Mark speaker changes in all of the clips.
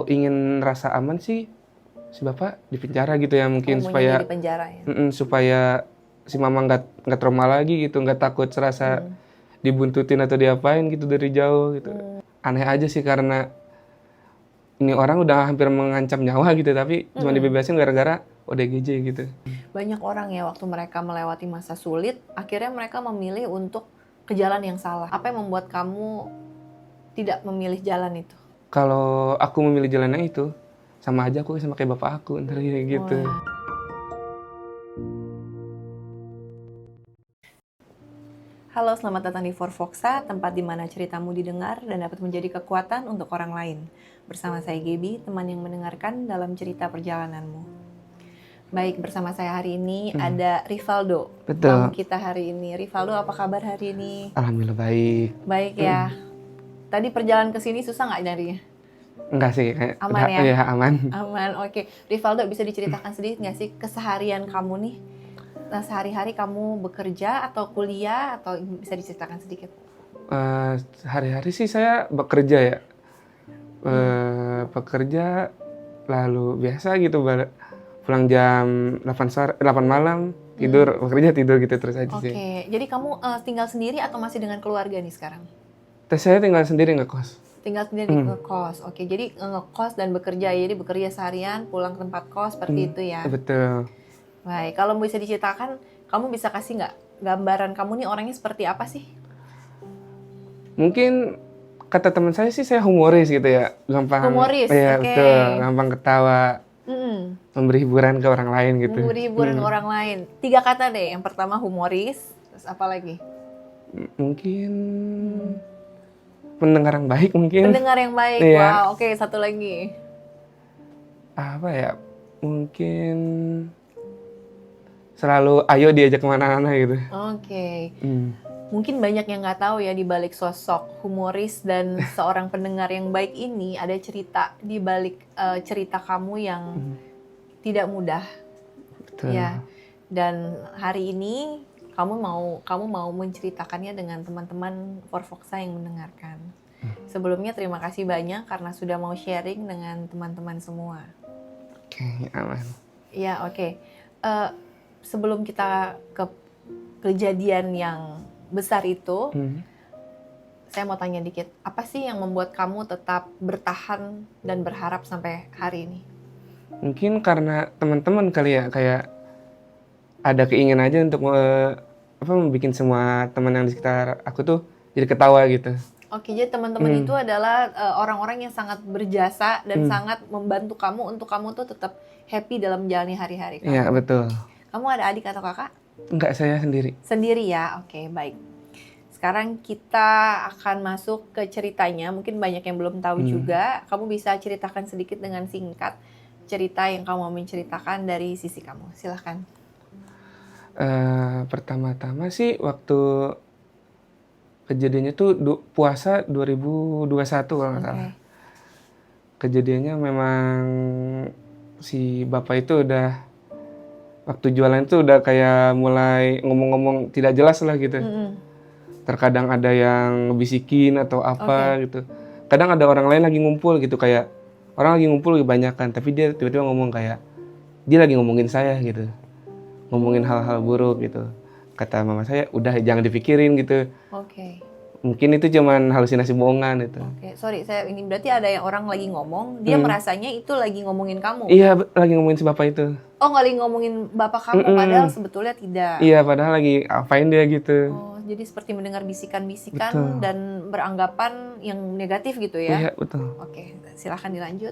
Speaker 1: Kalau ingin rasa aman sih, si bapak di penjara gitu ya mungkin
Speaker 2: Maunya
Speaker 1: supaya
Speaker 2: di penjara ya.
Speaker 1: supaya si mama nggak trauma lagi gitu, nggak takut serasa dibuntutin atau diapain gitu dari jauh gitu. Aneh aja sih karena ini orang udah hampir mengancam nyawa gitu tapi cuma dibebasin gara-gara ODGJ gitu.
Speaker 2: Banyak orang ya waktu mereka melewati masa sulit, akhirnya mereka memilih untuk ke jalan yang salah. Apa yang membuat kamu tidak memilih jalan itu?
Speaker 1: Kalau aku memilih jalannya itu, sama aja aku sama kayak bapak aku ntar kayak gitu.
Speaker 2: Wah. Halo, selamat datang di Forfoxa, tempat di mana ceritamu didengar dan dapat menjadi kekuatan untuk orang lain. Bersama saya Gaby, teman yang mendengarkan dalam cerita perjalananmu. Baik, bersama saya hari ini ada Rivaldo.
Speaker 1: Betul.
Speaker 2: Tamu kita hari ini. Rivaldo, apa kabar hari ini?
Speaker 1: Alhamdulillah baik.
Speaker 2: Baik ya. Tadi perjalanan ke sini susah nggak nyarinya?
Speaker 1: Enggak sih, kayak
Speaker 2: Aman ya?
Speaker 1: Iya, aman.
Speaker 2: Aman, oke. Rivaldo, bisa diceritakan sedikit nggak sih keseharian kamu nih? Nah, sehari-hari kamu bekerja atau kuliah atau bisa diceritakan sedikit?
Speaker 1: Hari-hari sih saya bekerja ya. Bekerja lalu biasa gitu pulang jam 8 malam, tidur, bekerja tidur gitu terus aja sih.
Speaker 2: Oke, jadi kamu tinggal sendiri atau masih dengan keluarga nih sekarang?
Speaker 1: Terus saya tinggal sendiri ngekos.
Speaker 2: Tinggal sendiri ngekos, oke. Jadi ngekos dan bekerja, jadi bekerja seharian, pulang ke tempat kos, seperti itu ya?
Speaker 1: Betul.
Speaker 2: Baik, kalau bisa diceritakan, kamu bisa kasih nggak gambaran kamu nih orangnya seperti apa sih?
Speaker 1: Mungkin kata teman saya sih saya humoris gitu ya, gampang.
Speaker 2: Humoris,
Speaker 1: Iya,
Speaker 2: oke.
Speaker 1: betul, gampang ketawa, memberi hiburan ke orang lain gitu.
Speaker 2: Memberi hiburan orang lain. 3 kata deh, yang pertama humoris, terus apa lagi?
Speaker 1: Mungkin pendengar yang baik mungkin.
Speaker 2: Pendengar yang baik,
Speaker 1: Iya.
Speaker 2: wow, oke, satu lagi.
Speaker 1: Apa ya, mungkin selalu ayo diajak kemana-mana gitu.
Speaker 2: Oke. Mungkin banyak yang nggak tahu ya di balik sosok humoris dan seorang pendengar yang baik ini ada cerita di balik cerita kamu yang tidak mudah.
Speaker 1: Betul.
Speaker 2: Ya. Dan hari ini kamu mau menceritakannya dengan teman-teman Forfoxa yang mendengarkan. Sebelumnya terima kasih banyak karena sudah mau sharing dengan teman-teman semua.
Speaker 1: Oke, aman.
Speaker 2: Ya, oke. Sebelum kita ke kejadian yang besar itu, saya mau tanya dikit, apa sih yang membuat kamu tetap bertahan dan berharap sampai hari ini?
Speaker 1: Mungkin karena teman-teman kali ya, kayak ada keinginan aja untuk membuat semua teman yang di sekitar aku tuh jadi ketawa gitu.
Speaker 2: Oke, jadi teman-teman itu adalah orang-orang yang sangat berjasa dan sangat membantu kamu untuk kamu tuh tetap happy dalam menjalani hari-hari kamu.
Speaker 1: Iya, betul.
Speaker 2: Kamu ada adik atau kakak?
Speaker 1: Enggak, saya sendiri.
Speaker 2: Sendiri ya, oke, baik. Sekarang kita akan masuk ke ceritanya, mungkin banyak yang belum tahu juga. Kamu bisa ceritakan sedikit dengan singkat cerita yang kamu mau menceritakan dari sisi kamu, silahkan.
Speaker 1: Pertama-tama sih waktu kejadiannya tuh puasa 2021 kalau nggak salah. Kejadiannya memang si bapak itu udah waktu jualan itu udah kayak mulai ngomong-ngomong tidak jelas lah gitu. Terkadang ada yang bisikin atau apa gitu. Kadang ada orang lain lagi ngumpul gitu, kayak orang lagi ngumpul kebanyakan, tapi dia tiba-tiba ngomong kayak dia lagi ngomongin saya gitu. Ngomongin hal-hal buruk gitu. Kata mama saya, udah jangan dipikirin gitu.
Speaker 2: Oke.
Speaker 1: Mungkin itu cuman halusinasi bohongan itu.
Speaker 2: Oke, sorry, saya ini berarti ada yang orang lagi ngomong, dia merasanya itu lagi ngomongin kamu.
Speaker 1: Iya, lagi ngomongin si bapak itu.
Speaker 2: Oh, nggak lagi ngomongin bapak kamu, padahal sebetulnya tidak.
Speaker 1: Iya, padahal lagi apain dia gitu.
Speaker 2: Oh, jadi seperti mendengar bisikan-bisikan dan beranggapan yang negatif gitu ya?
Speaker 1: Iya, betul.
Speaker 2: Oke, silahkan dilanjut.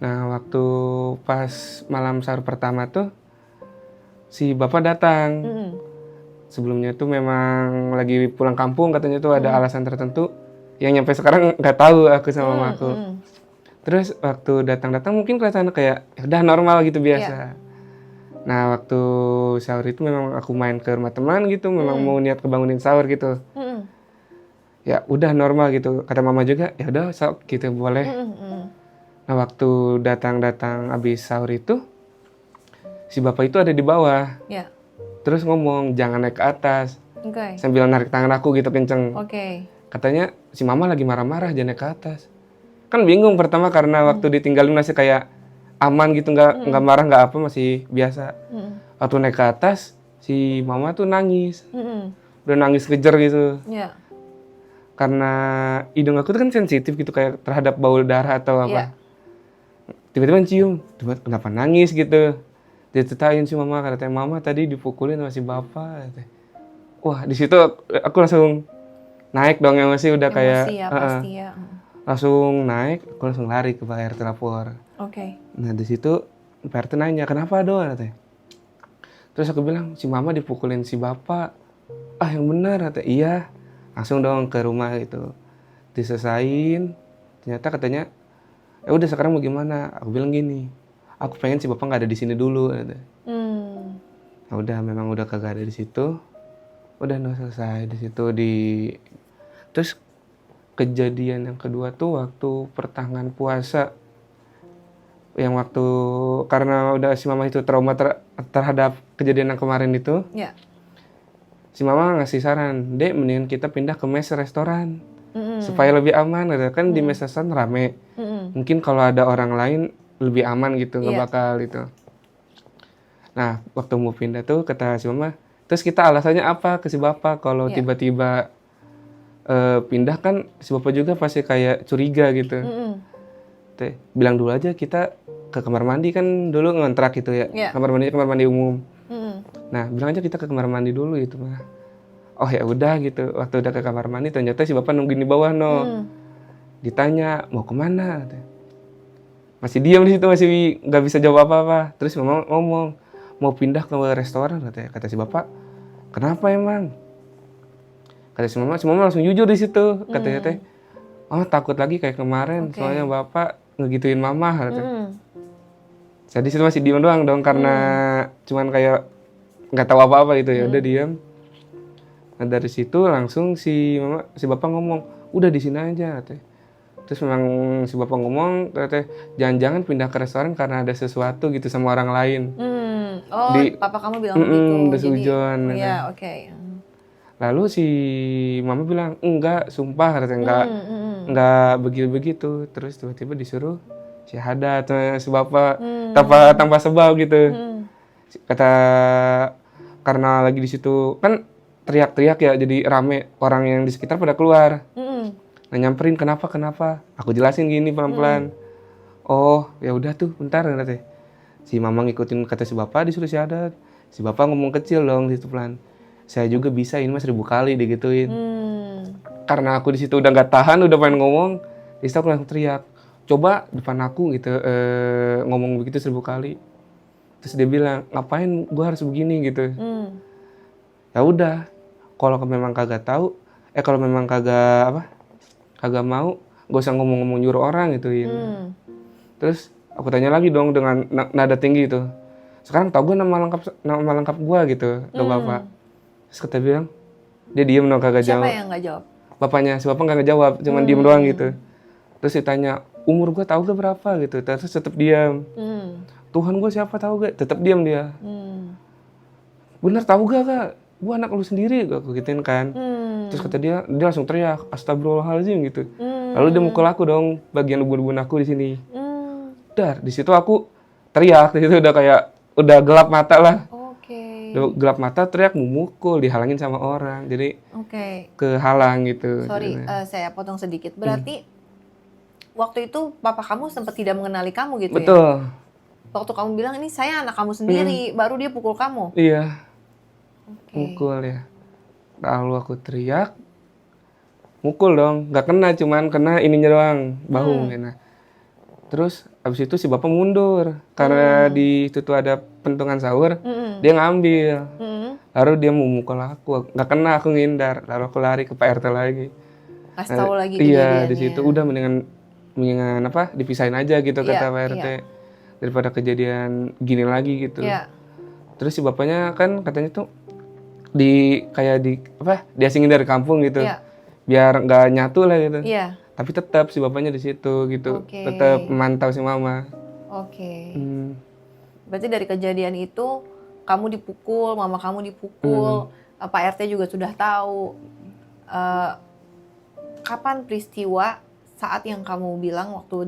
Speaker 1: Nah, waktu pas malam sahur pertama tuh, si bapak datang. Sebelumnya tuh memang lagi pulang kampung, katanya tuh ada alasan tertentu yang nyampe sekarang nggak tahu aku sama mama aku. Terus waktu datang-datang mungkin kelihatan kayak ya udah normal gitu biasa. Nah, waktu sahur itu memang aku main ke rumah teman gitu, memang mau niat kebangunin sahur gitu. Ya udah normal gitu. Kata mama juga, ya udah sok gitu boleh. Nah, waktu datang-datang habis sahur itu, si bapak itu ada di bawah.
Speaker 2: Ya.
Speaker 1: Terus ngomong, jangan naik ke atas.
Speaker 2: Oke.
Speaker 1: Sambil narik tangan aku gitu kenceng.
Speaker 2: Oke.
Speaker 1: Katanya, si mama lagi marah-marah, jangan naik ke atas. kan bingung pertama karena waktu ditinggalin masih kayak aman gitu, nggak marah nggak apa, masih biasa. Waktu naik ke atas si mama tuh nangis, udah nangis kejer gitu.
Speaker 2: Iya.
Speaker 1: Karena hidung aku tuh kan sensitif gitu kayak terhadap bau darah atau
Speaker 2: Iya.
Speaker 1: apa. Tiba-tiba cium, kenapa nangis gitu. Diceritain si mama, katanya mama tadi dipukulin sama si bapak. Katanya. Wah di situ aku langsung naik dong emosi, udah kayak
Speaker 2: Emosi ya pasti ya.
Speaker 1: langsung naik, aku langsung lari ke Pak RT lapor.
Speaker 2: Oke.
Speaker 1: Nah di situ Pak RT nanya kenapa doang katanya. Terus aku bilang si mama dipukulin si bapak. Ah yang benar katanya. Iya. Langsung dong ke rumah gitu. Diselesain. Ternyata katanya ya udah sekarang mau gimana? Aku bilang gini. Aku pengen si bapak nggak ada di sini dulu. Katanya. Ya udah memang udah kagak ada di situ. Udah selesai di situ terus kejadian yang kedua tuh waktu pertengahan puasa yang waktu karena udah si mama itu trauma terhadap kejadian yang kemarin itu.
Speaker 2: Ya.
Speaker 1: Si mama ngasih saran, Dek mendingan kita pindah ke mes restoran supaya lebih aman gitu kan. Di mes restoran rame. Mungkin kalau ada orang lain lebih aman gitu, nggak bakal itu. Nah waktu mau pindah tuh kata si mama, terus kita alasannya apa ke si bapak kalau tiba-tiba pindah kan si bapak juga pasti kayak curiga gitu. Bilang dulu aja kita ke kamar mandi kan dulu ngontrak gitu ya. Kamar mandi umum. Nah bilang aja kita ke kamar mandi dulu gitu mah. Oh ya udah gitu. Waktu udah ke kamar mandi ternyata si bapak nungguin di bawah Ditanya mau kemana? Masih diam di situ, masih nggak bisa jawab apa-apa. Terus mama ngomong mau pindah ke restoran katanya. Kata si bapak, kenapa emang? Kata si mama langsung jujur di situ. Katanya teh, oh takut lagi kayak kemarin. Soalnya bapak ngegituin mama. Katanya. Saya di situ masih diam doang dong karena cuman kayak nggak tahu apa-apa gitu ya. Udah diam. Nah dari situ langsung si bapak ngomong, udah di sini aja. Katanya. Terus memang si bapak ngomong, katanya jangan-jangan pindah ke restoran karena ada sesuatu gitu sama orang lain.
Speaker 2: Oh, papa kamu bilang begitu.
Speaker 1: Udah seujon.
Speaker 2: Iya, oke.
Speaker 1: Lalu si mama bilang, enggak, sumpah katanya enggak begitu-begitu. Terus tiba-tiba disuruh syahadat si bapak tanpa sebab gitu. Kata karena lagi di situ kan teriak-teriak ya, jadi rame orang yang di sekitar pada keluar. Nah nyamperin kenapa? Aku jelasin gini pelan-pelan. Oh ya udah tuh bentar katanya. Si mama ngikutin kata si bapak disuruh syahadat. Si bapak ngomong kecil dong di situ pelan. Saya juga bisa ini mas 1000 kali digituin. Karena aku di situ udah nggak tahan, udah pengen ngomong. Di situ aku langsung teriak. Coba depan aku gitu ngomong begitu 1000 kali. Terus dia bilang ngapain gua harus begini gitu. Ya udah. Kalau memang kagak tahu, kalau memang kagak mau, gak usah ngomong-ngomong nyuruh orang gituin. Terus aku tanya lagi dong dengan nada tinggi itu. Sekarang tau gue nama lengkap gue gitu ke bapak. Terus kata bilang, dia diem dong kagak jawab.
Speaker 2: Siapa yang gak jawab?
Speaker 1: Bapaknya, si bapak gak jawab, cuman diem doang gitu. Terus ditanya, umur gue tahu gak berapa gitu. Terus tetap diam. Tuhan gue siapa tahu gak? Tetap diam dia. Bener tahu gak kak? Gue anak lu sendiri, aku gituin kan. Terus kata dia langsung teriak, astagfirullahaladzim gitu. Lalu dia mukul aku dong, bagian ubun-ubun aku di sini. Dar, di situ aku teriak, di situ udah gelap mata lah. Udah gelap mata, teriak memukul, dihalangin sama orang, jadi kehalang gitu.
Speaker 2: Sorry, saya potong sedikit. Berarti waktu itu papa kamu sempat tidak mengenali kamu gitu.
Speaker 1: Betul.
Speaker 2: Ya? Waktu kamu bilang ini saya anak kamu sendiri, baru dia pukul kamu.
Speaker 1: Iya. Mukul ya. Lalu aku teriak, mukul dong, nggak kena, cuman kena ininya doang, bahu. Nah. Terus abis itu si bapak mundur karena di situ ada pentungan sahur, dia ngambil. Lalu dia mau mukul aku, nggak kena, aku ngindar. Lalu aku lari ke Pak RT lagi.
Speaker 2: Kasih tahu lagi
Speaker 1: kejadiannya. Iya, di situ udah mendingan dipisahin aja gitu kata Pak RT. Daripada kejadian gini lagi gitu. Terus si bapaknya kan katanya tuh diasingin dari kampung gitu. Biar nggak nyatu lah gitu. Tapi tetap si bapaknya di situ gitu. Tetap memantau si mama.
Speaker 2: Berarti dari kejadian itu kamu dipukul, mama kamu dipukul, Pak RT juga sudah tahu. Kapan peristiwa saat yang kamu bilang waktu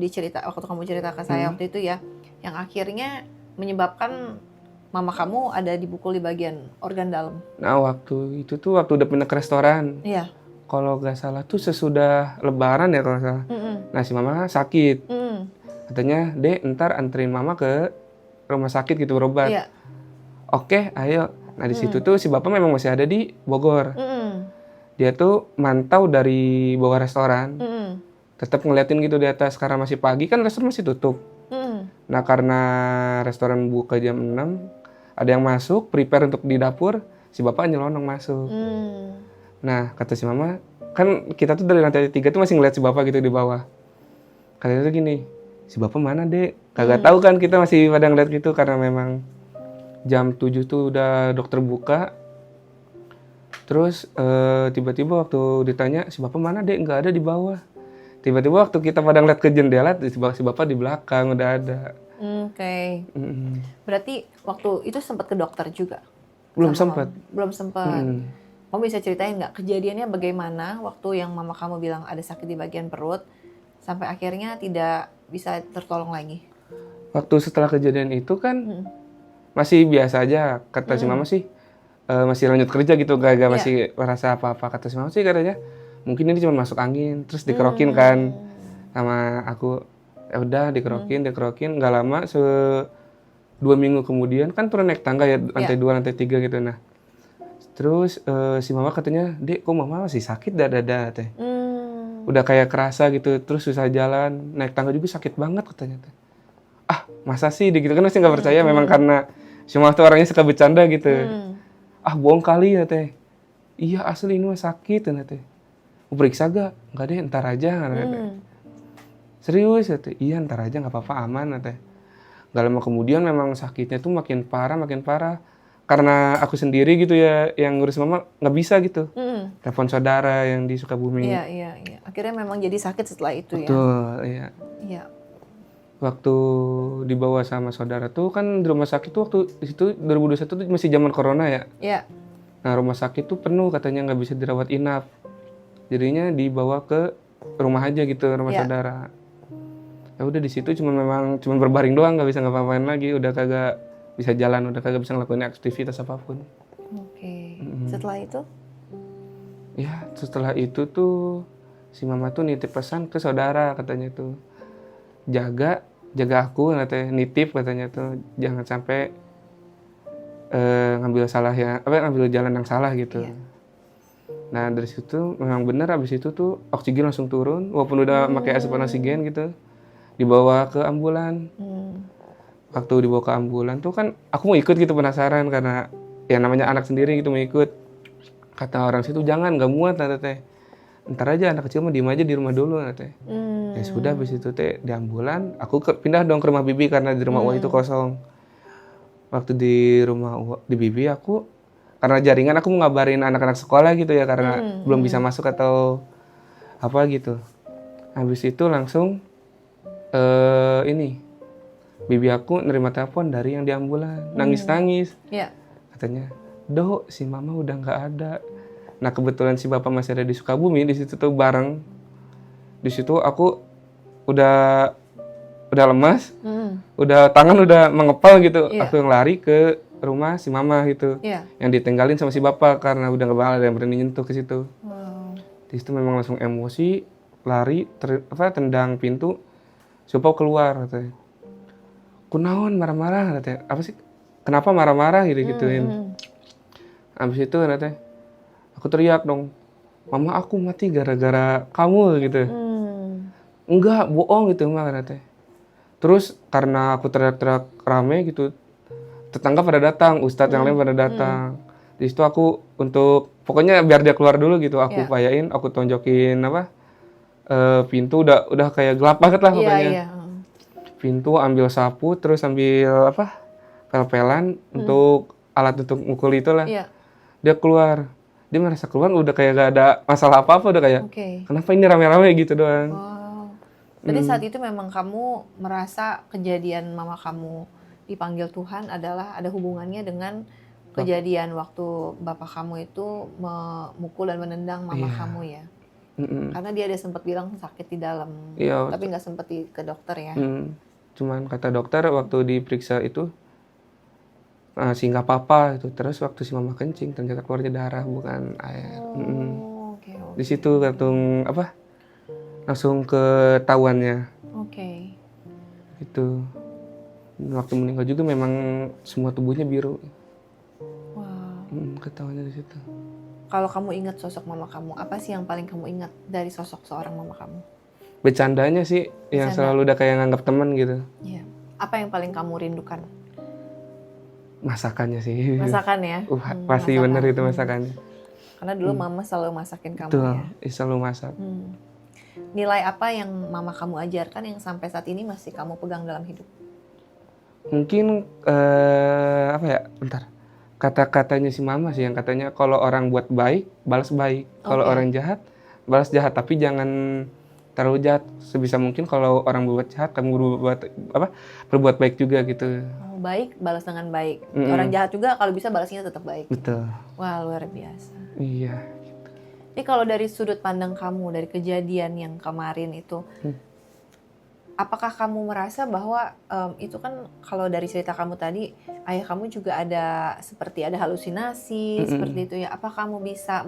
Speaker 2: kamu cerita ke saya waktu itu ya, yang akhirnya menyebabkan mama kamu ada dipukul di bagian organ dalam?
Speaker 1: Nah, waktu itu tuh waktu udah pindah ke restoran.
Speaker 2: Iya.
Speaker 1: Kalau nggak salah tuh sesudah lebaran ya kalau nggak salah. Nah, si mama sakit. Katanya, "Dek, ntar anterin mama ke rumah sakit gitu berobat."
Speaker 2: Iya.
Speaker 1: Oke, ayo. Nah, di situ tuh si bapak memang masih ada di Bogor. Dia tuh mantau dari bawah restoran. Tetap ngeliatin gitu di atas karena masih pagi kan restoran masih tutup. Nah, karena restoran buka jam 6, ada yang masuk, prepare untuk di dapur, si bapak nyelonong masuk. Nah, kata si mama, kan kita tuh dari lantai 3 tuh masih ngeliat si bapak gitu di bawah. Katanya tuh gini, "Si bapak mana, Dek?" Kagak tahu kan, kita masih pada ngeliat gitu karena memang jam 7 tuh udah dokter buka. Terus tiba-tiba waktu ditanya, "Si bapak mana, Dek?" Nggak ada di bawah. Tiba-tiba waktu kita pada ngeliat ke jendela, si bapak di belakang udah ada.
Speaker 2: Oke. Berarti waktu itu sempat ke dokter juga?
Speaker 1: Belum
Speaker 2: sama
Speaker 1: sempat.
Speaker 2: kamu? Belum sempat. Kamu bisa ceritain nggak kejadiannya bagaimana waktu yang mama kamu bilang ada sakit di bagian perut sampai akhirnya tidak bisa tertolong lagi?
Speaker 1: Waktu setelah kejadian itu kan masih biasa aja, kata si mama sih masih lanjut kerja gitu, gak masih merasa apa-apa. Kata si mama sih katanya mungkin ini cuma masuk angin, terus dikerokin kan sama aku. Ya udah dikerokin, nggak lama 2 minggu kemudian kan turun naik tangga ya, lantai 2, lantai 3 gitu. Nah, terus si mama katanya, "Dek, kok mama masih sakit dada teh?" Udah kayak kerasa gitu, terus susah jalan, naik tangga juga sakit banget katanya teh. "Ah, masa sih?" Gitu kan masih nggak percaya, memang karena si mama tuh orangnya suka bercanda gitu. "Ah, bohong kali ya teh." "Iya asli ini mah sakit ya teh." "Mau periksa gak?" "Enggak deh, ntar aja." "Serius ya teh?" "Iya ntar aja, nggak apa-apa, aman ya teh." Gak lama kemudian memang sakitnya tuh makin parah. Karena aku sendiri gitu ya yang ngurus mama, nggak bisa gitu. Telepon saudara yang di Sukabumi.
Speaker 2: Iya. Akhirnya memang jadi sakit setelah itu ya?
Speaker 1: Betul, iya.
Speaker 2: Iya.
Speaker 1: Waktu dibawa sama saudara tuh kan di rumah sakit tuh waktu di situ 2021 tuh masih zaman corona ya.
Speaker 2: Iya.
Speaker 1: Nah, rumah sakit tuh penuh katanya, nggak bisa dirawat inap. Jadinya dibawa ke rumah aja gitu, rumah saudara. Ya udah di situ cuma berbaring doang, nggak bisa ngapa-ngapain lagi, udah kagak bisa jalan, udah kagak bisa ngelakuin aktivitas apapun.
Speaker 2: Oke. Setelah itu?
Speaker 1: Ya, setelah itu tuh si mama tuh nitip pesan ke saudara katanya tuh. Jaga aku katanya, nitip katanya tuh jangan sampai ngambil jalan yang salah gitu.
Speaker 2: Iya.
Speaker 1: Nah, dari situ memang benar, abis itu tuh oksigen langsung turun walaupun udah pakai asupan oksigen gitu. Dibawa ke ambulan. Waktu dibawa ke ambulan tuh kan aku mau ikut gitu, penasaran karena ya namanya anak sendiri gitu mau ikut. Kata orang situ, "Jangan, gak muat teh. Ntar aja anak kecil mah diem aja di rumah dulu teh." Ya sudah, habis itu teh di ambulan aku pindah dong ke rumah bibi karena di rumah Uwa itu kosong. Waktu di rumah Uwa, di bibi aku karena jaringan aku mau ngabarin anak-anak sekolah gitu ya karena belum bisa masuk atau apa gitu. Habis itu langsung bibi aku nerima telepon dari yang di ambulan, nangis-nangis.
Speaker 2: Iya.
Speaker 1: Katanya, "Dok, si mama udah nggak ada." Nah, kebetulan si bapak masih ada di Sukabumi, di situ tuh bareng. Di situ aku udah lemas, udah tangan udah mengepal gitu. Aku yang lari ke rumah si mama gitu, yang ditinggalin sama si bapak karena udah nggak bakal ada yang berani nyentuh ke situ. Di situ memang langsung emosi, lari, tendang pintu, supaya keluar katanya. "Kunaon marah-marah?" katanya. "Apa sih? Kenapa marah-marah?" gitu-gituin. Habis itu katanya, aku teriak dong, "Mama aku mati gara-gara kamu," gitu. "Enggak, bohong," gitu mah katanya. Terus karena aku teriak-teriak rame gitu, tetangga pada datang, ustadz yang lain pada datang. Di situ aku pokoknya biar dia keluar dulu gitu, aku upayain, aku tonjokin pintu udah kayak gelap banget lah pokoknya.
Speaker 2: Iya.
Speaker 1: Pintu ambil sapu, terus ambil pel-pelan untuk alat untuk mukul itulah.
Speaker 2: Iya.
Speaker 1: Dia keluar. Dia merasa keluar udah kayak gak ada masalah apa-apa, udah kayak kenapa ini rame-rame gitu doang.
Speaker 2: Wow. Berarti saat itu memang kamu merasa kejadian mama kamu dipanggil Tuhan adalah ada hubungannya dengan kejadian waktu bapak kamu itu memukul dan menendang mama kamu ya? Karena dia ada sempat bilang sakit di dalam,
Speaker 1: Iya.
Speaker 2: tapi nggak sempat ke dokter ya.
Speaker 1: Cuman kata dokter waktu diperiksa itu sih nggak apa-apa itu. Terus waktu si mama kencing ternyata keluarnya darah bukan air.
Speaker 2: Oke.
Speaker 1: Di situ langsung ketahuannya.
Speaker 2: Oke.
Speaker 1: Itu waktu meninggal juga memang semua tubuhnya biru.
Speaker 2: Wow.
Speaker 1: Ketahuannya di situ.
Speaker 2: Kalau kamu ingat sosok mama kamu, apa sih yang paling kamu ingat dari sosok seorang mama kamu?
Speaker 1: Bercandanya sih yang
Speaker 2: Bercanda.
Speaker 1: selalu udah kayak nganggap teman gitu.
Speaker 2: Iya. Apa yang paling kamu rindukan?
Speaker 1: Masakannya sih.
Speaker 2: Masakan ya?
Speaker 1: Pasti
Speaker 2: Masakan.
Speaker 1: bener itu masakannya.
Speaker 2: Karena dulu mama selalu masakin kamu
Speaker 1: Betul,
Speaker 2: ya.
Speaker 1: selalu masak.
Speaker 2: Nilai apa yang mama kamu ajarkan yang sampai saat ini masih kamu pegang dalam hidup?
Speaker 1: Mungkin apa ya? Bentar. Kata-katanya si mama sih yang katanya kalau orang buat baik, balas baik. Kalau
Speaker 2: Oke.
Speaker 1: orang jahat, balas jahat. Tapi jangan terlalu jahat. Sebisa mungkin kalau orang berbuat jahat, kamu berbuat baik juga gitu.
Speaker 2: Oh, baik, balas dengan baik. Orang jahat juga kalau bisa balasnya tetap baik.
Speaker 1: Betul.
Speaker 2: Wah, luar biasa.
Speaker 1: Iya.
Speaker 2: Ini kalau dari sudut pandang kamu, dari kejadian yang kemarin itu, apakah kamu merasa bahwa itu kan kalau dari cerita kamu tadi, ayah kamu juga seperti ada halusinasi, seperti itu ya. Apa kamu bisa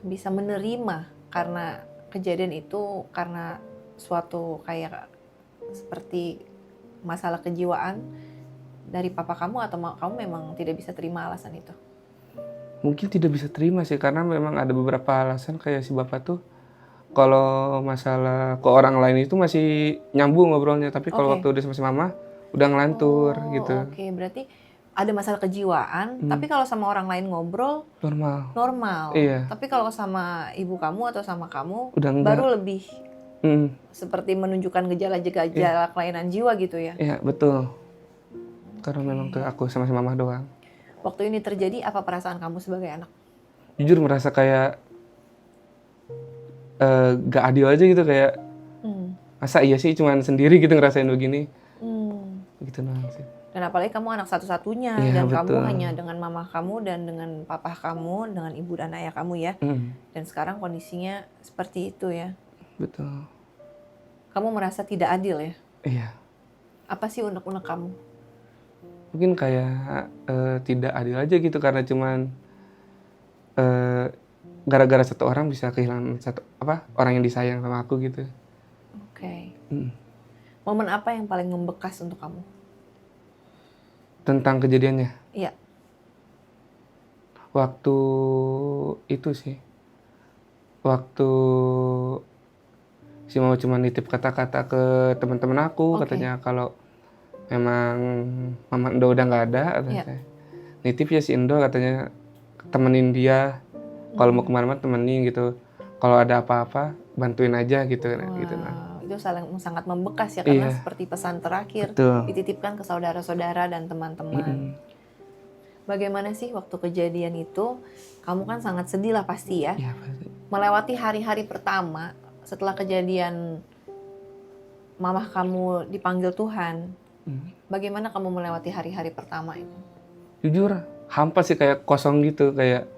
Speaker 2: bisa menerima karena kejadian itu karena suatu kayak seperti masalah kejiwaan dari papa kamu, atau kamu memang tidak bisa terima alasan itu?
Speaker 1: Mungkin tidak bisa terima sih karena memang ada beberapa alasan kayak si bapak tuh kalau masalah ke orang lain itu masih nyambung ngobrolnya, tapi kalau waktu udah sama si mama udah ngelantur gitu.
Speaker 2: Oke, berarti ada masalah kejiwaan, tapi kalau sama orang lain ngobrol normal.
Speaker 1: Iya.
Speaker 2: Tapi kalau sama ibu kamu atau sama kamu
Speaker 1: Udah enggak.
Speaker 2: baru lebih seperti menunjukkan gejala-gejala kelainan jiwa gitu ya.
Speaker 1: Iya, betul. Karena memang ke aku sama si mama doang.
Speaker 2: Waktu ini terjadi, apa perasaan kamu sebagai anak?
Speaker 1: Jujur merasa kayak gak adil aja gitu, kayak masa iya sih cuman sendiri gitu ngerasain begini. Gitu doang sih.
Speaker 2: Dan apalagi kamu anak satu-satunya,
Speaker 1: Iya,
Speaker 2: dan
Speaker 1: betul.
Speaker 2: kamu hanya dengan mama kamu dan dengan papa kamu, dengan ibu dan ayah kamu ya. Dan sekarang kondisinya seperti itu ya.
Speaker 1: Betul.
Speaker 2: Kamu merasa tidak adil ya?
Speaker 1: Iya.
Speaker 2: Apa sih unek-unek kamu?
Speaker 1: Mungkin kayak tidak adil aja gitu karena cuman gara-gara satu orang bisa kehilangan orang yang disayang sama aku gitu.
Speaker 2: Oke. Momen apa yang paling membekas untuk kamu?
Speaker 1: Tentang kejadiannya?
Speaker 2: Iya.
Speaker 1: Waktu itu sih. Waktu si mama cuma nitip kata-kata ke teman-teman aku, katanya kalau memang mama Endo udah nggak ada, katanya. Nitip ya si Endo katanya temenin dia. Kalau mau kemana-mana temenin gitu. Kalau ada apa-apa bantuin aja gitu. Gitu.
Speaker 2: Itu sangat membekas ya, karena seperti pesan terakhir.
Speaker 1: Betul.
Speaker 2: Dititipkan ke saudara-saudara dan teman-teman. Bagaimana sih waktu kejadian itu? Kamu kan sangat sedih lah pasti ya.
Speaker 1: Iya, pasti.
Speaker 2: Melewati hari-hari pertama setelah kejadian mamah kamu dipanggil Tuhan. Bagaimana kamu melewati hari-hari pertama itu?
Speaker 1: Jujur hampa sih, kayak kosong gitu, kayak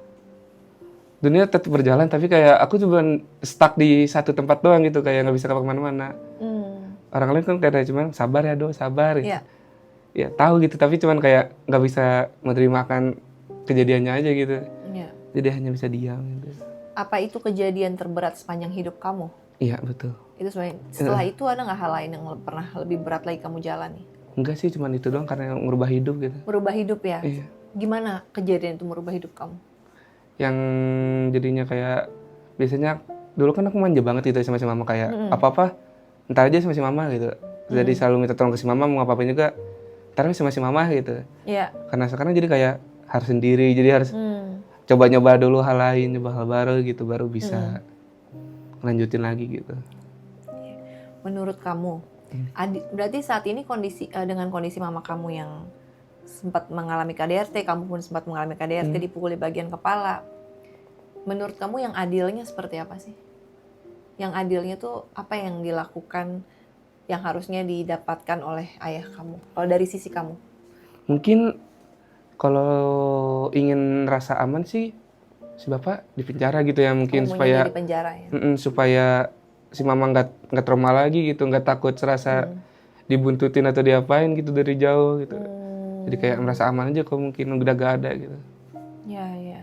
Speaker 1: dunia tetap berjalan tapi kayak aku cuma stuck di satu tempat doang gitu, kayak nggak bisa kemana-mana. Orang lain kan kayak cuman sabar ya Do, sabar gitu. Ya tahu gitu, tapi cuman kayak nggak bisa menerimakan kejadiannya aja gitu. Jadi hanya bisa diam gitu.
Speaker 2: Apa itu kejadian terberat sepanjang hidup kamu?
Speaker 1: Iya, betul.
Speaker 2: Setelah itu ada nggak hal lain yang pernah lebih berat lagi kamu jalani?
Speaker 1: Enggak sih, cuman itu doang karena merubah hidup gitu.
Speaker 2: Merubah hidup ya?
Speaker 1: Iya.
Speaker 2: Gimana kejadian itu merubah hidup kamu?
Speaker 1: Yang jadinya kayak biasanya dulu kan aku manja banget gitu sama si mama, kayak apa-apa ntar aja sama si mama gitu. Jadi selalu minta tolong ke si mama, mau apa-apa juga ntar sama si mama gitu.
Speaker 2: Iya.
Speaker 1: Karena sekarang jadi kayak harus sendiri, jadi harus coba nyoba dulu hal lain, nyoba hal baru gitu, baru bisa lanjutin lagi gitu.
Speaker 2: Menurut kamu, berarti saat ini dengan kondisi mama kamu yang sempat mengalami KDRT, kamu pun sempat mengalami KDRT, dipukul di bagian kepala. Menurut kamu yang adilnya seperti apa sih? Yang adilnya tuh apa yang dilakukan, yang harusnya didapatkan oleh ayah kamu? Kalau dari sisi kamu?
Speaker 1: Mungkin kalau ingin rasa aman sih si bapak di penjara gitu ya, mungkin
Speaker 2: Kamu maunya
Speaker 1: supaya
Speaker 2: dia di penjara ya?
Speaker 1: supaya si mama nggak trauma lagi gitu, nggak takut serasa dibuntutin atau diapain gitu dari jauh gitu. Jadi kayak merasa aman aja kalau mungkin udah gak ada gitu.
Speaker 2: Ya, ya.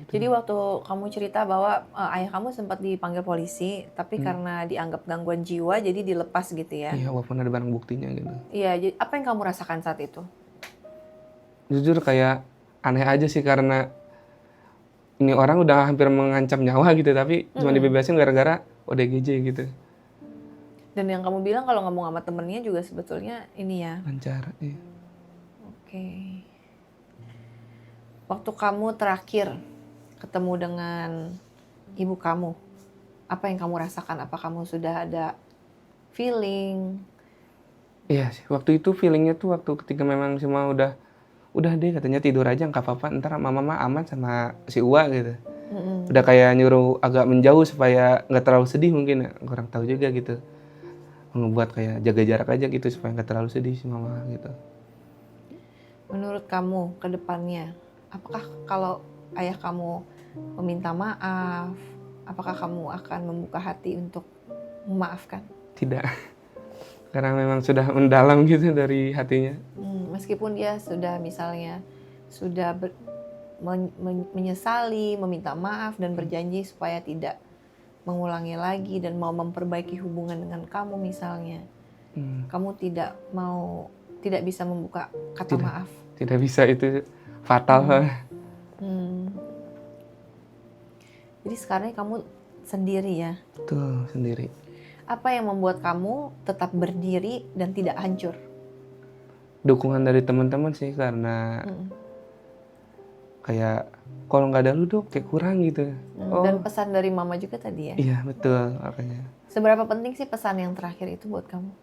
Speaker 2: Jadi waktu kamu cerita bahwa ayah kamu sempat dipanggil polisi, tapi karena dianggap gangguan jiwa, jadi dilepas gitu ya?
Speaker 1: Iya, walaupun ada barang buktinya gitu.
Speaker 2: Iya, jadi apa yang kamu rasakan saat itu?
Speaker 1: Jujur kayak aneh aja sih, karena ini orang udah hampir mengancam nyawa gitu, tapi cuma dibebasin gara-gara ODGJ gitu.
Speaker 2: Dan yang kamu bilang kalau ngomong sama temennya juga sebetulnya ini ya?
Speaker 1: Lancar, iya.
Speaker 2: Oke. Waktu kamu terakhir ketemu dengan ibu kamu, apa yang kamu rasakan? Apa kamu sudah ada feeling?
Speaker 1: Iya sih, waktu itu feelingnya tuh waktu ketika memang si mama udah deh katanya tidur aja nggak apa-apa, ntar mama aman sama si Uwa gitu. Udah kayak nyuruh agak menjauh supaya nggak terlalu sedih mungkin ya, kurang tahu juga gitu. Ngebuat kayak jaga jarak aja gitu supaya nggak terlalu sedih si mama gitu.
Speaker 2: Menurut kamu ke depannya, apakah kalau ayah kamu meminta maaf, apakah kamu akan membuka hati untuk memaafkan?
Speaker 1: Tidak, karena memang sudah mendalam gitu dari hatinya.
Speaker 2: Meskipun dia sudah misalnya sudah menyesali, meminta maaf dan berjanji supaya tidak mengulangi lagi dan mau memperbaiki hubungan dengan kamu misalnya, kamu tidak bisa membuka kata maaf.
Speaker 1: Tidak bisa, itu fatal.
Speaker 2: Jadi sekarang kamu sendiri ya.
Speaker 1: Tuh sendiri.
Speaker 2: Apa yang membuat kamu tetap berdiri dan tidak hancur?
Speaker 1: Dukungan dari teman-teman sih, karena kayak kalau nggak ada lu Dok kayak kurang gitu.
Speaker 2: Dan pesan dari mama juga tadi ya?
Speaker 1: Iya betul, makanya.
Speaker 2: Seberapa penting sih pesan yang terakhir itu buat kamu?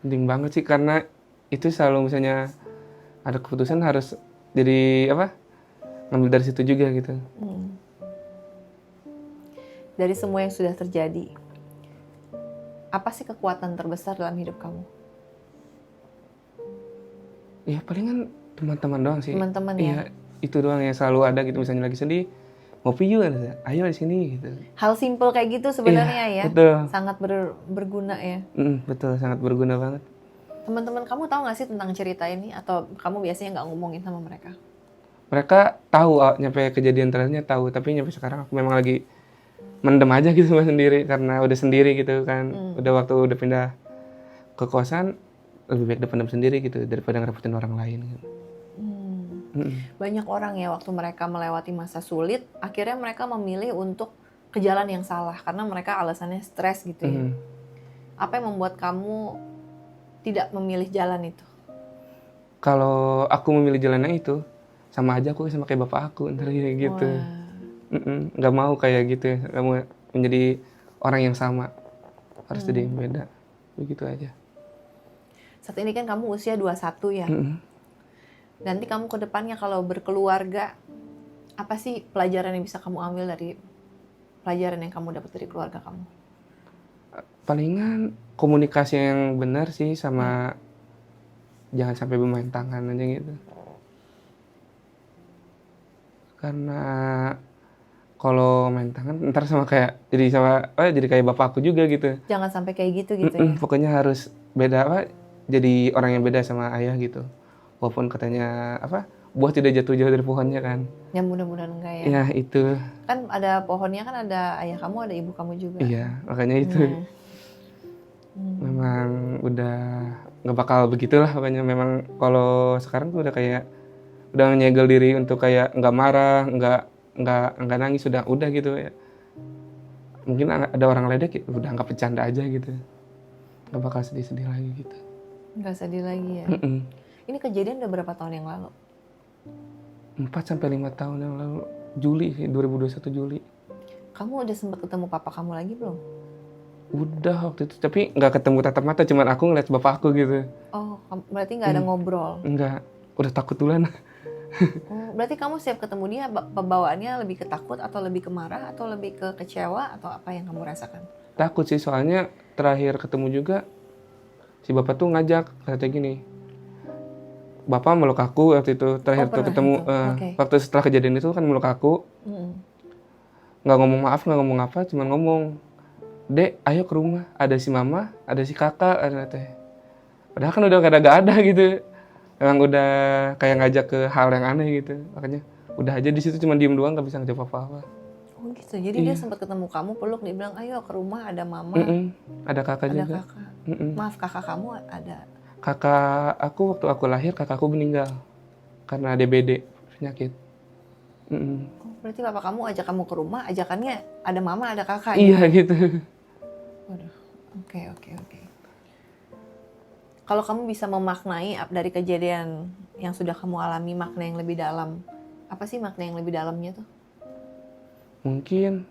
Speaker 1: Penting banget sih, karena itu selalu misalnya ada keputusan harus jadi ngambil dari situ juga gitu.
Speaker 2: Dari semua yang sudah terjadi, apa sih kekuatan terbesar dalam hidup kamu?
Speaker 1: Ya palingan teman-teman doang sih.
Speaker 2: Teman-teman ya?
Speaker 1: Iya, itu doang yang selalu ada gitu, misalnya lagi sedih, ngopi yuk, ayo di sini gitu.
Speaker 2: Hal simple kayak gitu sebenarnya ya?
Speaker 1: Betul.
Speaker 2: Sangat berguna ya?
Speaker 1: Betul, sangat berguna banget.
Speaker 2: Teman-teman kamu tahu nggak sih tentang cerita ini, atau kamu biasanya nggak ngomongin sama mereka?
Speaker 1: Mereka tahu, nyampe kejadian terakhirnya tahu, tapi nyampe sekarang aku memang lagi mendem aja gitu sendiri, karena udah sendiri gitu kan. Udah udah pindah ke kosan, lebih baik pendem sendiri gitu daripada ngerepotin orang lain gitu.
Speaker 2: Banyak orang ya waktu mereka melewati masa sulit, akhirnya mereka memilih untuk ke jalan yang salah karena mereka alasannya stres gitu ya. Apa yang membuat kamu tidak memilih jalan itu?
Speaker 1: Kalau aku memilih jalannya itu, sama aja aku sama kayak bapak aku ntar kayak gitu. Nggak mau kayak gitu, nggak mau menjadi orang yang sama, harus jadi yang beda, begitu aja.
Speaker 2: Saat ini kan kamu usia 21 ya. Nanti kamu ke depannya kalau berkeluarga, apa sih pelajaran yang bisa kamu ambil dari pelajaran yang kamu dapat dari keluarga kamu?
Speaker 1: Palingan komunikasi yang benar sih, sama jangan sampai bermain tangan aja gitu. Karena kalau main tangan ntar sama kayak jadi kayak bapak aku juga gitu.
Speaker 2: Jangan sampai kayak gitu ya.
Speaker 1: Pokoknya harus beda, jadi orang yang beda sama ayah gitu. Walaupun katanya buah tidak jatuh jauh dari pohonnya kan.
Speaker 2: Ya mudah-mudahan enggak ya.
Speaker 1: Ya itu.
Speaker 2: Kan ada pohonnya, kan ada ayah kamu, ada ibu kamu juga.
Speaker 1: Iya, makanya itu. Memang udah nggak bakal begitulah pokoknya. Memang kalau sekarang tuh udah nyegel diri untuk kayak nggak marah, nggak nangis, udah gitu ya. Mungkin ada orang ledek ya, udah nggak bercanda aja gitu. Nggak bakal sedih-sedih lagi gitu.
Speaker 2: Nggak sedih lagi ya. Ini kejadian udah berapa tahun yang lalu?
Speaker 1: 4-5 tahun yang lalu, Juli sih, 2021 Juli.
Speaker 2: Kamu udah sempat ketemu papa kamu lagi belum?
Speaker 1: Udah waktu itu, tapi nggak ketemu tatap mata, cuman aku ngeliat bapak aku gitu.
Speaker 2: Oh, berarti nggak ada ngobrol?
Speaker 1: Enggak, udah takut duluan.
Speaker 2: Berarti kamu setiap ketemu dia, pembawaannya lebih ke takut atau lebih ke marah atau lebih ke kecewa, atau apa yang kamu rasakan?
Speaker 1: Takut sih, soalnya terakhir ketemu juga si bapak tuh ngajak, katanya gini, bapak meluk aku waktu itu terakhir tuh ketemu. Waktu setelah kejadian itu kan meluk aku, nggak ngomong maaf, nggak ngomong apa, cuman ngomong, "Dek, ayo ke rumah, ada si mama, ada si kakak," ada teh. Padahal kan udah kadang gak ada gitu. Emang udah kayak ngajak ke hal yang aneh gitu. Makanya udah aja di situ cuma diem doang, nggak bisa ngejawab apa-apa.
Speaker 2: Oh gitu. Jadi dia
Speaker 1: Iya.
Speaker 2: sempat ketemu kamu, peluk, dia bilang, "Ayo ke rumah, ada mama,
Speaker 1: Ada kakak
Speaker 2: ada
Speaker 1: juga.
Speaker 2: kakak."
Speaker 1: Mm-mm.
Speaker 2: Maaf, kakak kamu ada.
Speaker 1: Kakak aku waktu aku lahir, kakakku meninggal karena DBD, penyakit. Mm-mm.
Speaker 2: Oh, berarti bapak kamu ajak kamu ke rumah, ajakannya ada mama, ada kakak
Speaker 1: Iya
Speaker 2: gitu.
Speaker 1: gitu.
Speaker 2: Waduh. Oke. Kalau kamu bisa memaknai dari kejadian yang sudah kamu alami makna yang lebih dalam, apa sih makna yang lebih dalamnya tuh?
Speaker 1: Mungkin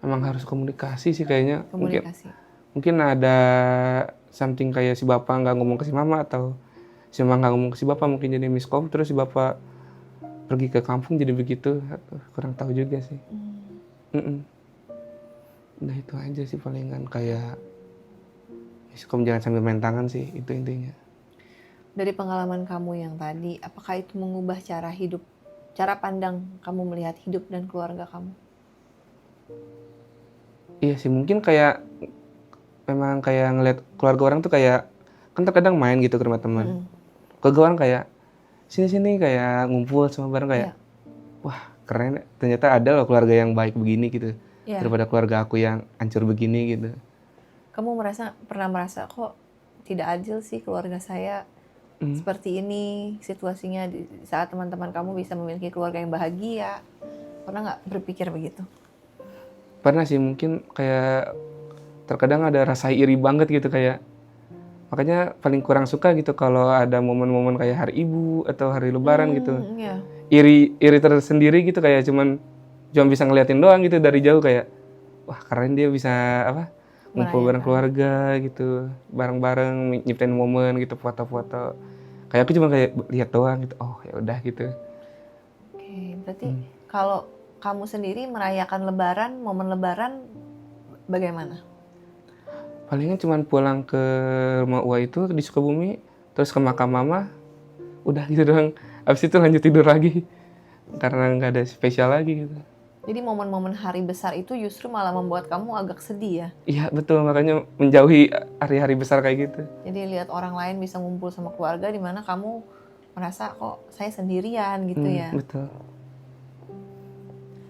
Speaker 1: emang harus komunikasi sih kayaknya.
Speaker 2: Komunikasi.
Speaker 1: Mungkin ada something kayak si bapak nggak ngomong ke si mama atau si mama nggak ngomong ke si bapak, mungkin jadi miskom, terus si bapak pergi ke kampung jadi begitu. Kurang tahu juga sih. Mm-mm. Nah itu aja sih palingan, kayak miskom jangan sambil main tangan sih, itu intinya.
Speaker 2: Dari pengalaman kamu yang tadi, apakah itu mengubah cara hidup, cara pandang kamu melihat hidup dan keluarga kamu?
Speaker 1: Iya sih, mungkin kayak memang kayak ngeliat keluarga orang tuh kayak, kan terkadang main gitu ke rumah teman. Keluarga orang kayak sini-sini kayak ngumpul semua bareng kayak,
Speaker 2: Iya.
Speaker 1: wah keren, ternyata ada loh keluarga yang baik begini gitu.
Speaker 2: Iya.
Speaker 1: Daripada keluarga aku yang hancur begini gitu.
Speaker 2: Kamu pernah merasa kok tidak adil sih keluarga saya seperti ini situasinya di saat teman-teman kamu bisa memiliki keluarga yang bahagia? Pernah nggak berpikir begitu?
Speaker 1: Pernah sih, mungkin kayak terkadang ada rasa iri banget gitu kayak, makanya paling kurang suka gitu kalau ada momen-momen kayak hari ibu atau hari lebaran gitu.
Speaker 2: Iya.
Speaker 1: Iri tersendiri gitu, kayak cuma bisa ngeliatin doang gitu dari jauh, kayak wah keren dia bisa apa, ngumpul bareng
Speaker 2: Merayakan.
Speaker 1: keluarga gitu, bareng-bareng nyiptain momen gitu, foto-foto. Kayak aku cuma kayak lihat doang gitu, oh ya udah gitu.
Speaker 2: Oke, berarti kalau kamu sendiri merayakan lebaran, momen lebaran bagaimana?
Speaker 1: Palingan cuma pulang ke rumah Ua itu di Sukabumi, terus ke makam mama, udah gitu doang. Habis itu lanjut tidur lagi karena nggak ada spesial lagi gitu.
Speaker 2: Jadi momen-momen hari besar itu justru malah membuat kamu agak sedih ya?
Speaker 1: Iya betul, makanya menjauhi hari-hari besar kayak gitu.
Speaker 2: Jadi lihat orang lain bisa ngumpul sama keluarga di mana kamu merasa kok saya sendirian gitu ya.
Speaker 1: Betul.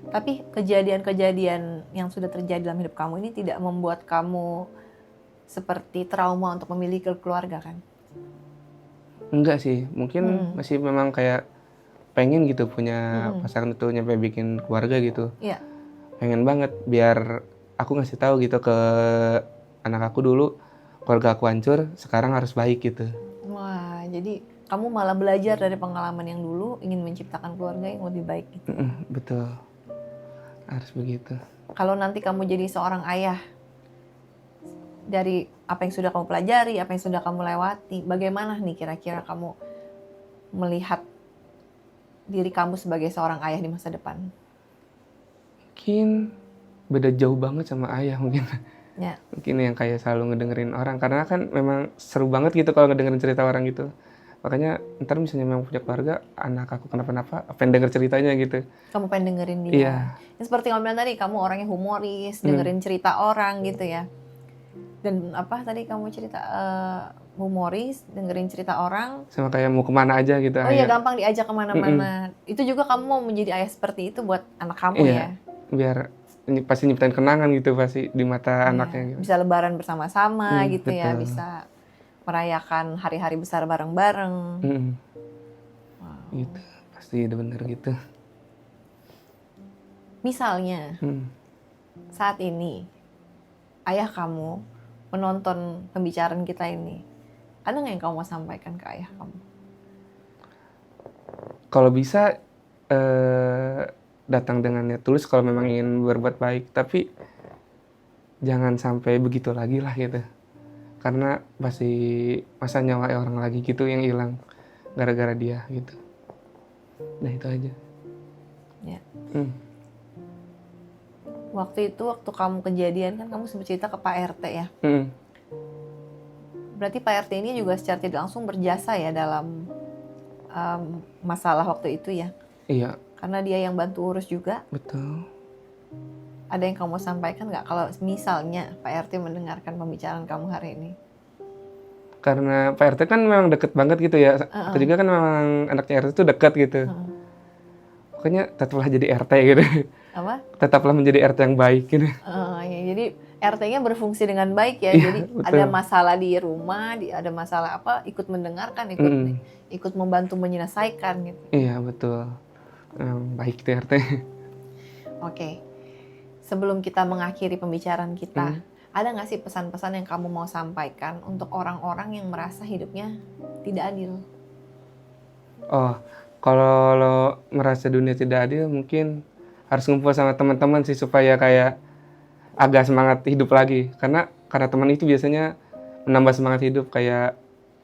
Speaker 2: Tapi kejadian-kejadian yang sudah terjadi dalam hidup kamu ini tidak membuat kamu seperti trauma untuk memiliki keluarga kan?
Speaker 1: Enggak sih, mungkin masih memang kayak pengen gitu punya pasangan itu nyampe bikin keluarga gitu.
Speaker 2: Iya.
Speaker 1: Pengen banget biar aku ngasih tahu gitu ke anak aku dulu, keluarga aku hancur, sekarang harus baik gitu.
Speaker 2: Wah, jadi kamu malah belajar dari pengalaman yang dulu ingin menciptakan keluarga yang lebih baik gitu.
Speaker 1: Betul, harus begitu.
Speaker 2: Kalau nanti kamu jadi seorang ayah, dari apa yang sudah kamu pelajari, apa yang sudah kamu lewati, bagaimana nih kira-kira kamu melihat diri kamu sebagai seorang ayah di masa depan?
Speaker 1: Mungkin beda jauh banget sama ayah mungkin.
Speaker 2: Ya.
Speaker 1: Mungkin yang kayak selalu ngedengerin orang, karena kan memang seru banget gitu kalau ngedengerin cerita orang gitu. Makanya ntar misalnya memang punya keluarga, anak aku kenapa-napa, pengen denger ceritanya gitu.
Speaker 2: Kamu pengen dengerin dia.
Speaker 1: Iya.
Speaker 2: Ya, seperti kamu bilang tadi, kamu orangnya humoris, dengerin cerita orang gitu ya. Dan apa tadi kamu cerita humoris, dengerin cerita orang.
Speaker 1: Sama kayak mau kemana aja gitu.
Speaker 2: Oh iya, gampang diajak kemana-mana. Itu juga kamu mau menjadi ayah seperti itu buat anak kamu ya.
Speaker 1: Biar pasti nyiptain kenangan gitu pasti di mata anaknya gitu.
Speaker 2: Bisa lebaran bersama-sama gitu ya,
Speaker 1: betul.
Speaker 2: bisa merayakan hari-hari besar bareng-bareng.
Speaker 1: Gitu, pasti udah bener gitu.
Speaker 2: Misalnya, saat ini ayah kamu menonton pembicaraan kita ini, ada nggak yang kamu mau sampaikan ke ayah kamu?
Speaker 1: Kalau bisa datang dengan niat tulus kalau memang ingin berbuat baik, tapi jangan sampai begitu lagi lah gitu. Karena pasti masa nyawa orang lagi gitu yang hilang gara-gara dia gitu. Nah itu aja.
Speaker 2: Ya. Waktu kamu kejadian kan kamu sempat cerita ke Pak RT ya. Berarti Pak RT ini juga secara tidak langsung berjasa ya dalam masalah waktu itu ya.
Speaker 1: Iya,
Speaker 2: karena dia yang bantu urus juga.
Speaker 1: Betul.
Speaker 2: Ada yang kamu sampaikan nggak kalau misalnya Pak RT mendengarkan pembicaraan kamu hari ini?
Speaker 1: Karena Pak RT kan memang deket banget gitu ya. Aku juga kan memang anaknya RT itu dekat gitu. Pokoknya tetaplah jadi RT gitu.
Speaker 2: Apa?
Speaker 1: Tetaplah menjadi RT yang baik gitu.
Speaker 2: Ya, jadi RT-nya berfungsi dengan baik ya.
Speaker 1: Iya,
Speaker 2: Jadi
Speaker 1: betul.
Speaker 2: ada masalah di rumah, ada masalah apa, ikut mendengarkan, ikut membantu menyelesaikan gitu.
Speaker 1: Iya, betul. Baik tuh RT.
Speaker 2: Oke. Sebelum kita mengakhiri pembicaraan kita, ada nggak sih pesan-pesan yang kamu mau sampaikan untuk orang-orang yang merasa hidupnya tidak adil?
Speaker 1: Oh, kalau lo merasa dunia tidak adil, mungkin harus ngumpul sama teman-teman sih supaya kayak agak semangat hidup lagi. Karena teman itu biasanya menambah semangat hidup, kayak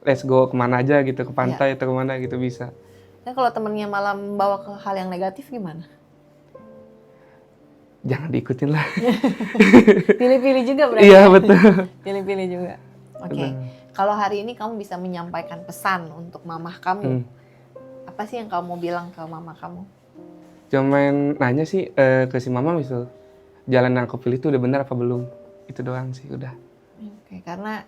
Speaker 1: let's go kemana aja gitu, ke pantai atau kemana gitu bisa.
Speaker 2: Dan kalau temennya malah membawa ke hal yang negatif gimana?
Speaker 1: Jangan diikutin lah.
Speaker 2: Pilih-pilih juga berarti.
Speaker 1: Iya, betul.
Speaker 2: Pilih-pilih juga. Oke. Kalau hari ini kamu bisa menyampaikan pesan untuk mamah kamu, apa sih yang kamu bilang ke mama kamu?
Speaker 1: Cuman nanya sih ke si mama misal, jalan yang aku pilih itu udah benar apa belum? Itu doang sih, udah.
Speaker 2: Oke, karena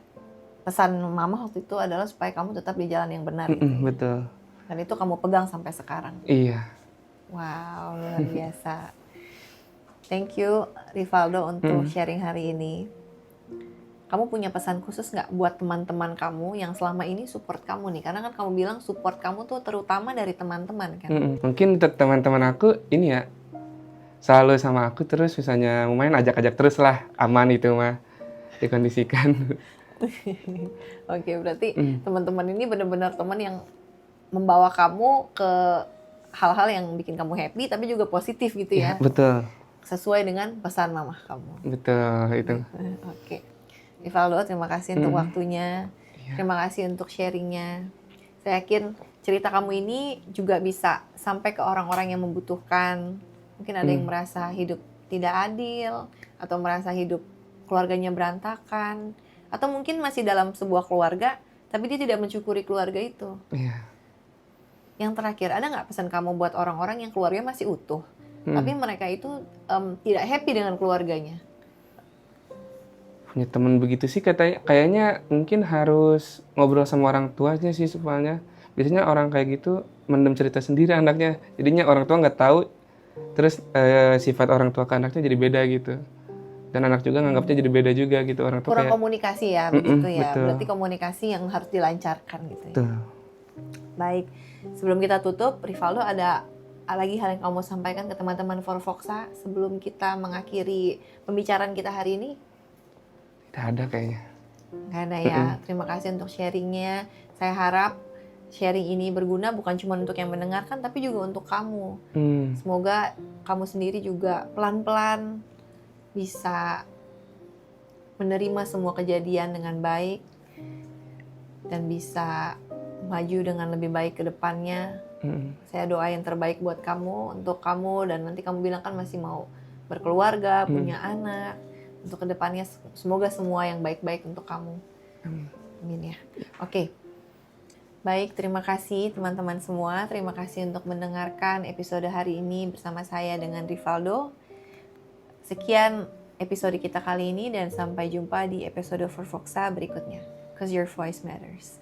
Speaker 2: pesan mama waktu itu adalah supaya kamu tetap di jalan yang benar. Gitu ya?
Speaker 1: Betul.
Speaker 2: Dan itu kamu pegang sampai sekarang.
Speaker 1: Iya.
Speaker 2: Wow, luar biasa. Thank you Rivaldo untuk sharing hari ini. Kamu punya pesan khusus nggak buat teman-teman kamu yang selama ini support kamu nih? Karena kan kamu bilang support kamu tuh terutama dari teman-teman kan?
Speaker 1: Mungkin untuk teman-teman aku ini ya, selalu sama aku terus, misalnya mau main ajak-ajak terus lah, aman itu mah, dikondisikan.
Speaker 2: Oke, berarti teman-teman ini benar-benar teman yang membawa kamu ke hal-hal yang bikin kamu happy tapi juga positif gitu ya?
Speaker 1: Betul.
Speaker 2: Sesuai dengan pesan mamah kamu.
Speaker 1: Betul, itu.
Speaker 2: Oke. Rivaldo, terima kasih untuk waktunya. Terima kasih untuk sharingnya. Saya yakin cerita kamu ini juga bisa sampai ke orang-orang yang membutuhkan. Mungkin ada yang merasa hidup tidak adil, atau merasa hidup keluarganya berantakan, atau mungkin masih dalam sebuah keluarga, tapi dia tidak mensyukuri keluarga itu.
Speaker 1: Iya.
Speaker 2: Yang terakhir, ada nggak pesan kamu buat orang-orang yang keluarganya masih utuh, tapi mereka itu tidak happy dengan keluarganya?
Speaker 1: Punya temen begitu sih kayaknya mungkin harus ngobrol sama orang tuanya sih supaya biasanya orang kayak gitu mendem cerita sendiri anaknya, jadinya orang tua nggak tahu, terus sifat orang tua ke anaknya jadi beda gitu, dan anak juga nganggapnya jadi beda juga gitu, orang tua
Speaker 2: kurang
Speaker 1: kayak
Speaker 2: komunikasi ya, begitu ya.
Speaker 1: betul.
Speaker 2: Berarti komunikasi yang harus dilancarkan gitu ya.
Speaker 1: Betul.
Speaker 2: Baik, sebelum kita tutup, Rivaldo ada lagi hal yang kamu mau sampaikan ke teman-teman Forfoxa sebelum kita mengakhiri pembicaraan kita hari ini?
Speaker 1: Tidak ada kayaknya.
Speaker 2: Nggak ada ya. Terima kasih untuk sharingnya. Saya harap sharing ini berguna bukan cuma untuk yang mendengarkan, tapi juga untuk kamu. Semoga kamu sendiri juga pelan-pelan bisa menerima semua kejadian dengan baik dan bisa maju dengan lebih baik ke depannya. Saya doa yang terbaik buat kamu, untuk kamu, dan nanti kamu bilang kan masih mau berkeluarga, punya anak. Untuk kedepannya semoga semua yang baik-baik untuk kamu. Amin ya. Oke. Baik, terima kasih teman-teman semua. Terima kasih untuk mendengarkan episode hari ini bersama saya dengan Rivaldo. Sekian episode kita kali ini dan sampai jumpa di episode Forfoxa berikutnya. 'Cause your voice matters.